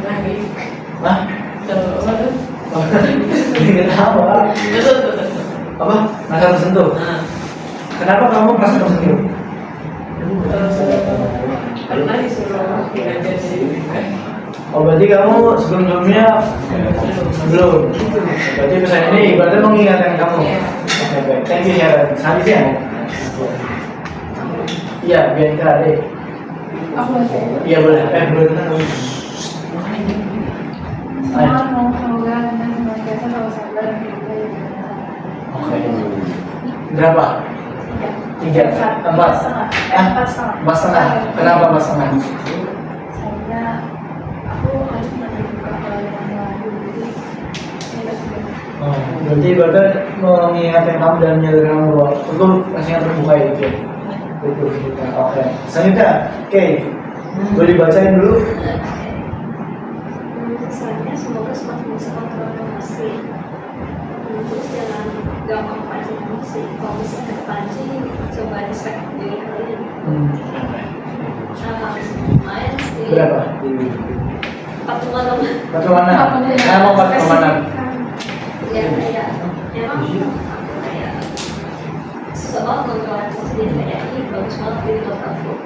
Nangis. Hah? Kenapa? Apa? Merasa tersentuh? Kenapa kamu merasa tersentuh? Pernah disuruh belajar sendiri. Oh, berarti kamu sebelum-sebelumnya belum. Berarti pesan ini ibaratnya mengingatkan kamu. Oke, thank you Sharon. Selanjutnya. Iya, Bianca deh. Aku masih. Iya boleh. Boleh. Semoga Anda senantiasa selalu sabar dan berjaya di dalam. Oke. Berapa? 3, 4, 4 setengah. Kenapa 4 setengah? Soalnya aku harus menunjukkan pelayanan lalu, jadi saya sudah. Oh, berarti berarti mengingatkan kamu dan menyadarkan kamu bahwa itu rasanya terbuka gitu ya. Betul. Oke. Selanjutnya, oke. Boleh dibacain dulu. Misalnya semoga semakin bisa kontrol emosi. Terus jangan gampang pancing emosi. Kalau misalnya terpancing, coba respect diri kalian. Main sih. Berapa? 46. Bagaimana? Saya mau 46. Ya kayak emang kayak susah banget kontrol emosi, jadi kayak ini bagus banget jadi total full.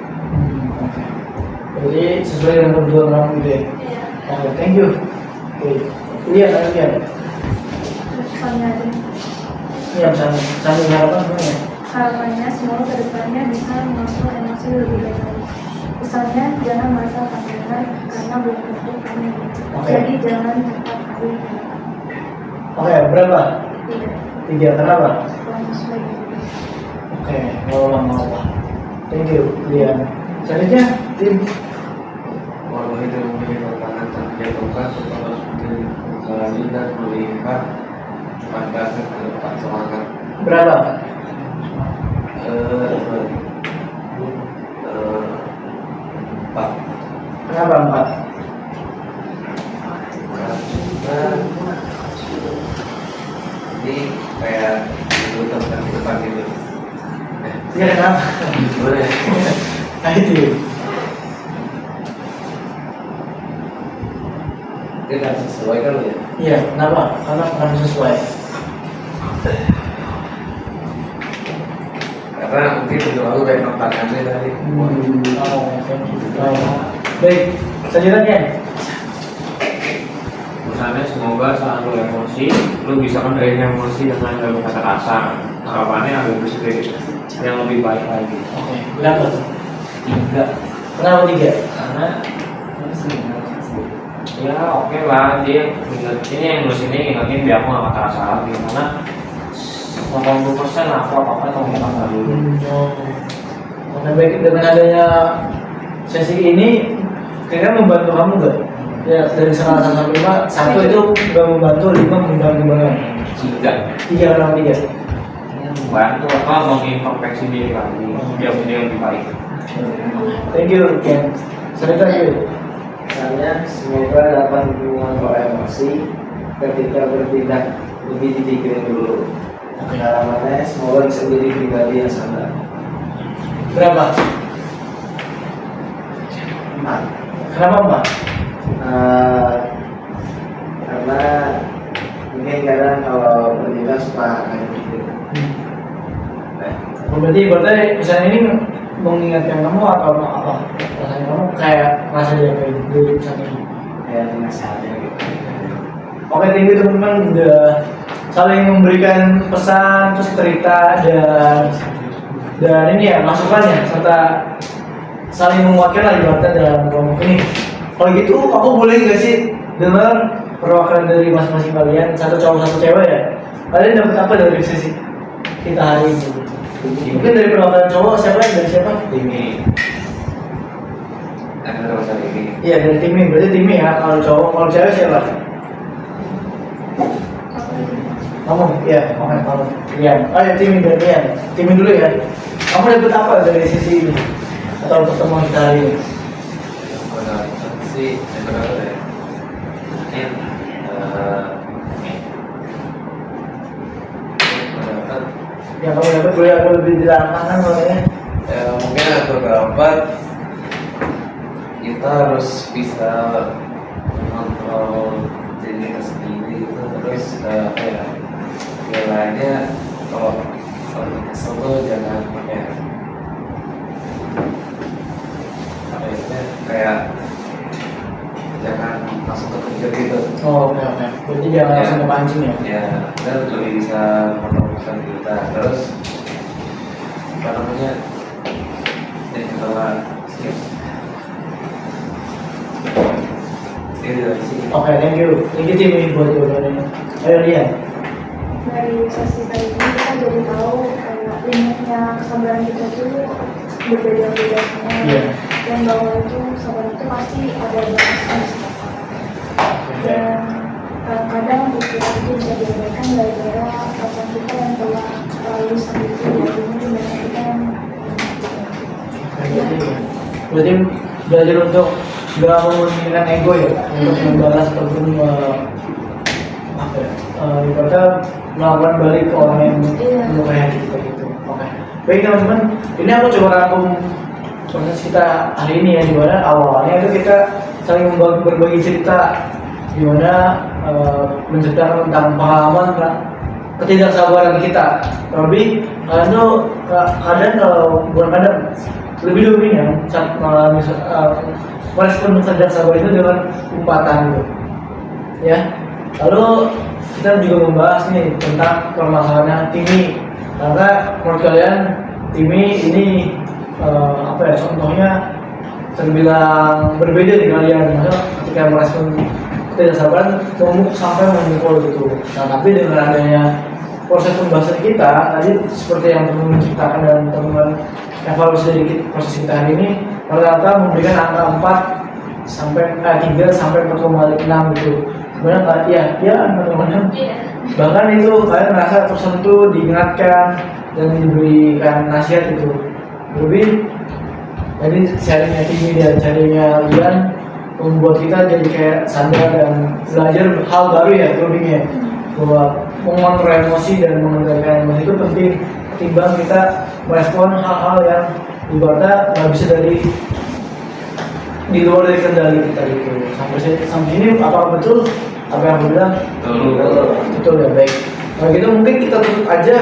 Jadi sesuai dengan kebutuhan kamu gitu ya. Iya. Oke, thank you. Oke, lihat. Terus tanya Iya, sambil harapan semuanya. harapannya semoga kedepannya bisa mengontrol emosi lebih baik lagi. Misalnya jangan merasa pandangan karena belum tentu kamu. Oke. Jadi jangan cepat kali. Oke, berapa? Tidak. 3, kenapa? Kurang sesuai gitu. Oke, mau apa? Thank you, Lian. Selanjutnya, Tim. Walau itu memberi tantangan dan dijatuhkan, tetap harus menjadi menjalani dan melihat semangat tetap semangat. Berapa? Pak, Kenapa 4? karena ini kayak dulu tentang depan gitu. Iya kenapa? Boleh. Nah itu. Dia kan sesuai kan ya. Iya, kenapa? Karena bukan sesuai. Karena mungkin untuk aku kayak nontonannya tadi. Oh, thank you. Baik, selanjutnya. Misalnya semoga saat lu emosi, lu bisa mengendalikan emosi dengan jalur kata kasar. Harapannya agak berpikir yang lebih baik lagi. Oke, berapa tuh? 3. Kenapa 3? Karena ya oke lah, dia ingetin yang nulis ini ingetin biar aku gak kata kasar lagi. Karena 80% aku apa-apa itu ngomong kasar dulu. Karena baik dengan adanya sesi ini, kira-kira membantu kamu nggak? Ya dari skala 1 sampai 5, 1 itu nggak membantu, 5 membantu banget. 3. 3 orang 3. Membantu apa mengintrospeksi diri lagi, dia punya yang lebih baik. Thank you, Ken. Selanjutnya. Misalnya, semoga dapat mengontrol emosi ketika bertindak lebih dipikirin dulu. Oke. Harapannya semoga bisa menjadi pribadi yang sadar. Berapa? 4. Kenapa 4? Karena mungkin kadang kalau bertindak suka kayak gitu. Berarti misalnya ini mengingatkan kamu atau apa? Rasanya kamu kayak merasa diapain dulu saat ini? Kayak nasihatnya gitu. Oke, thank you teman-teman udah saling memberikan pesan, terus cerita dan ini ya masukannya serta saling menguatkan lah ibaratnya dalam kelompok ini. Kalau gitu aku boleh nggak sih dengar perwakilan dari masing-masing kalian, satu cowok satu cewek ya? Kalian dapat apa dari sesi kita hari ini? Mungkin dari perwakilan cowok siapa? Dari siapa? Ini Ada masalah ini. Iya dari Timi, berarti Timi ya. Kalau cowok, kalau cewek siapa? Kamu, iya, oke, kamu. Iya, oh ya Timi dan Rian. Timi dulu ya. Kamu dapat apa dari sisi ini? Atau pertemuan kita hari ini? Pada sih yang pertama ya. Ini mendapat Yang kamu dapat boleh aku lebih dilamakan makanya. mungkin aku dapat kita harus bisa mengontrol diri kita sendiri itu terus apa ya istilahnya kalau kesel tuh jangan pakai apa ya kayak jangan langsung terkejar gitu. Oh, oke. Berarti jangan langsung kepancing ya? Ya, kita lebih bisa memfokuskan kita. Terus apa namanya? Setelah skip. Ini dari sini. Oke, thank you. Thank you Timi buat jawabannya. Ayo Rian. Dari sesi kali ini kita jadi tahu kayak limitnya kesabaran kita tuh berbeda-beda semua. Iya. Dan bahwa itu kesabaran itu pasti ada batasnya. Dan kadang-kadang pikiran itu bisa diabaikan gara-gara perasaan kita yang telah terlalu sendiri dan mungkin banyak kita yang Berarti belajar untuk nggak mementingkan ego ya, untuk membalas ataupun apa ya? Ibaratnya melakukan balik ke orang yang melukai kita gitu. Oke. Baik teman-teman, ini aku coba rangkum proses kita hari ini ya, dimana awalnya itu kita saling berbagi cerita, dimana menceritakan tentang pengalaman ketidaksabaran kita. Terlebih kalian tuh kadang kalau bukan kadang lebih dominan saat mengalami merespon ketidaksabaran itu dengan umpatan gitu. Ya. Lalu kita juga membahas nih tentang permasalahan Timi, karena menurut kalian Timi ini apa ya contohnya terbilang berbeda di kalian, maksudnya ketika merespon ketidaksabaran memukul sampai memukul gitu. Nah tapi dengan adanya proses pembahasan kita tadi seperti yang teman-teman ceritakan dan teman-teman evaluasi sedikit proses kita hari ini, rata-rata memberikan angka 4 sampai 3 sampai 4,6 gitu. benar kan? Iya, iya teman-teman. Iya. Bahkan itu kalian merasa tersentuh, diingatkan dan diberikan nasihat itu lebih. Jadi sharingnya tinggi dan sharingnya Lian membuat kita jadi kayak sadar dan belajar hal baru ya lebihnya, bahwa mengontrol emosi dan mengendalikan emosi itu penting ketimbang kita merespon hal-hal yang ibaratnya nggak bisa di luar dari kendali kita gitu. Sampai sini apa betul apa yang aku bilang? Betul ya, baik. Kalau gitu mungkin kita tutup aja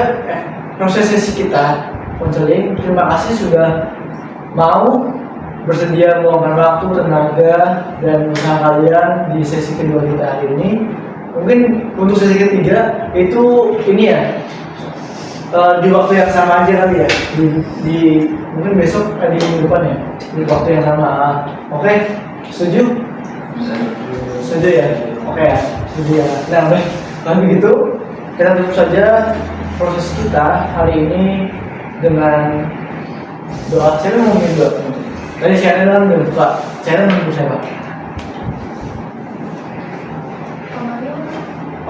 proses sesi kita konseling. Terima kasih sudah mau bersedia meluangkan waktu, tenaga, dan usaha kalian di sesi kedua kita hari ini. Mungkin untuk sesi ketiga itu ini ya di waktu yang sama aja kali ya, di mungkin besok di minggu depan ya, di waktu yang sama. Oke, setuju? Setuju ya? Oke ya, setuju ya. Nah, baik. Kalau begitu kita tutup saja proses kita hari ini dengan doa. Saya mau ngomongin doa. Tadi saya dalam buka, saya menunggu saya Pak.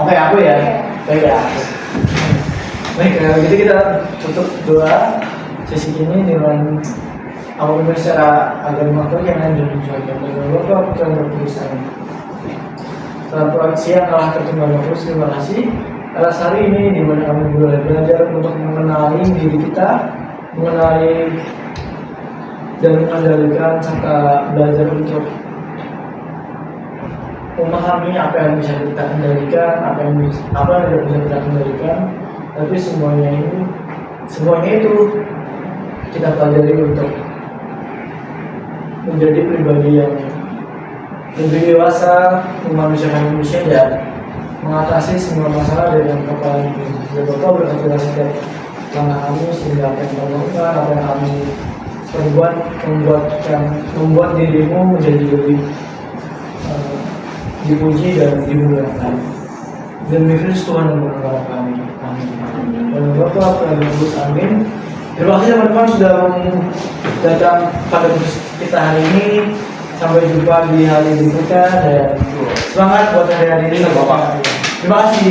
Oke, aku ya. Baik ya. Baik, kalau gitu kita tutup doa sesi ini dengan aku benar secara agama yang ada di suatu Bapak Putra dan Tuhan. Selamat siang Allah tertunggal terus, terima kasih atas hari ini di mana kami boleh belajar untuk mengenali diri kita, mengenali dan mengendalikan serta belajar untuk memahami apa yang bisa kita kendalikan, apa yang tidak bisa kita kendalikan. Tapi semuanya itu kita pelajari untuk menjadi pribadi yang lebih dewasa, memanusiakan manusia dan mengatasi semua masalah dengan kepala dingin. Bapak berkatilah setiap langkah kami sehingga apa yang kami lakukan, apa yang kami perbuat membuat dirimu menjadi lebih dipuji dan dimuliakan. Demi Kristus Tuhan yang berkata kami. Amin. Dan Bapak Tuhan amin. Terima kasih teman-teman sudah datang pada kita hari ini. Sampai jumpa di hari berikutnya dan semangat buat hari-hari ini. Terima kasih.